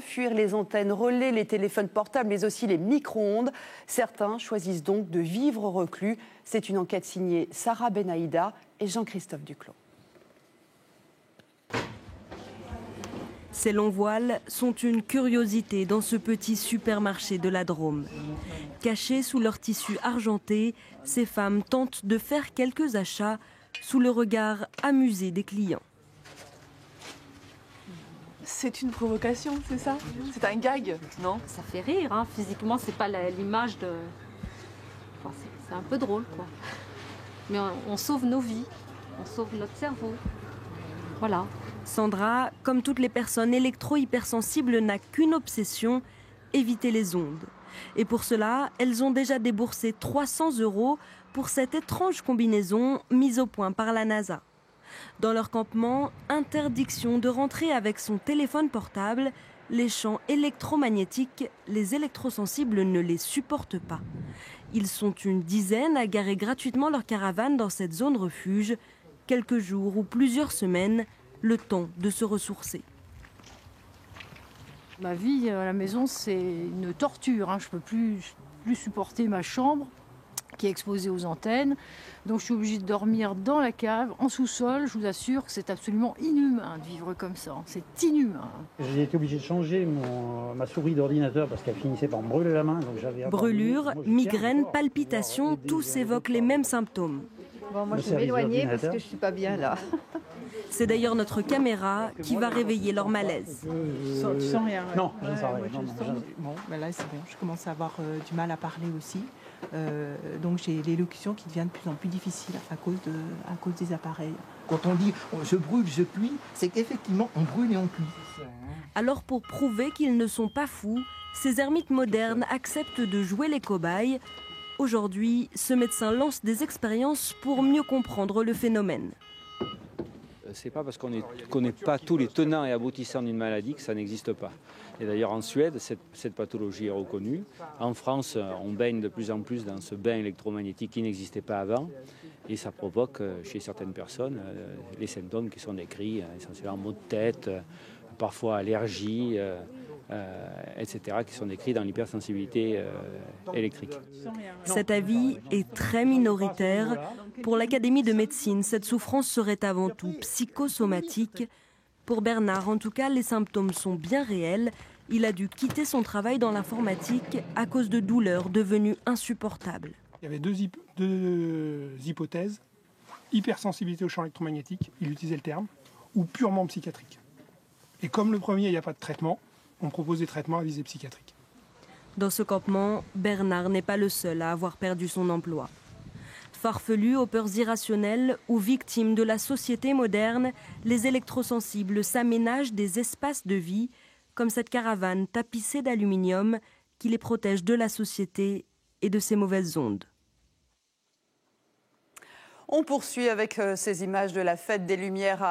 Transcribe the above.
Fuir les antennes relais, les téléphones portables, mais aussi les micro-ondes. Certains choisissent donc de vivre reclus. C'est une enquête signée Sarah Benaïda et Jean-Christophe Duclos. Ces longs voiles sont une curiosité dans ce petit supermarché de la Drôme. Cachées sous leur tissu argenté, ces femmes tentent de faire quelques achats sous le regard amusé des clients. C'est une provocation, c'est ça? C'est un gag, non? Ça fait rire, hein. Physiquement, c'est pas l'image de... Enfin, c'est un peu drôle, quoi. Mais on sauve nos vies, on sauve notre cerveau. Voilà. Sandra, comme toutes les personnes électro-hypersensibles, n'a qu'une obsession, éviter les ondes. Et pour cela, elles ont déjà déboursé 300 € pour cette étrange combinaison mise au point par la NASA. Dans leur campement, interdiction de rentrer avec son téléphone portable. Les champs électromagnétiques, les électrosensibles ne les supportent pas. Ils sont une dizaine à garer gratuitement leur caravane dans cette zone refuge. Quelques jours ou plusieurs semaines, le temps de se ressourcer. Ma vie à la maison, c'est une torture. Je ne peux plus supporter ma chambre qui est exposée aux antennes. Donc je suis obligée de dormir dans la cave, en sous-sol. Je vous assure que c'est absolument inhumain de vivre comme ça. C'est inhumain. J'ai été obligé de changer ma souris d'ordinateur parce qu'elle finissait par me brûler la main. Brûlures, migraines, palpitations, tous évoquent les mêmes symptômes. Bon, moi je vais m'éloigner parce que je ne suis pas bien là. C'est d'ailleurs notre caméra qui va réveiller leur malaise. Tu sens rien? Non, je ne sens rien. Bon, ben là c'est bon, je commence à avoir du mal à parler aussi. Donc j'ai l'élocution qui devient de plus en plus difficile à cause des appareils. Quand on dit je brûle, je cuis, c'est qu'effectivement on brûle et on cuit. Alors pour prouver qu'ils ne sont pas fous, ces ermites modernes acceptent de jouer les cobayes. Aujourd'hui, ce médecin lance des expériences pour mieux comprendre le phénomène. C'est pas parce qu'on ne connaît pas tous les tenants et aboutissants d'une maladie que ça n'existe pas. Et d'ailleurs en Suède, cette pathologie est reconnue. En France, on baigne de plus en plus dans ce bain électromagnétique qui n'existait pas avant. Et ça provoque chez certaines personnes les symptômes qui sont décrits, essentiellement maux de tête, parfois allergies, etc., qui sont décrits dans l'hypersensibilité électrique. Cet avis est très minoritaire. Pour l'Académie de médecine, cette souffrance serait avant tout psychosomatique. Pour Bernard, en tout cas, les symptômes sont bien réels. Il a dû quitter son travail dans l'informatique à cause de douleurs devenues insupportables. Il y avait deux hypothèses, hypersensibilité au champ électromagnétique, il utilisait le terme, ou purement psychiatrique. Et comme le premier, il n'y a pas de traitement, on propose des traitements à visée psychiatrique. Dans ce campement, Bernard n'est pas le seul à avoir perdu son emploi. Farfelus aux peurs irrationnelles ou victimes de la société moderne, les électrosensibles s'aménagent des espaces de vie, comme cette caravane tapissée d'aluminium qui les protège de la société et de ses mauvaises ondes. On poursuit avec ces images de la fête des Lumières à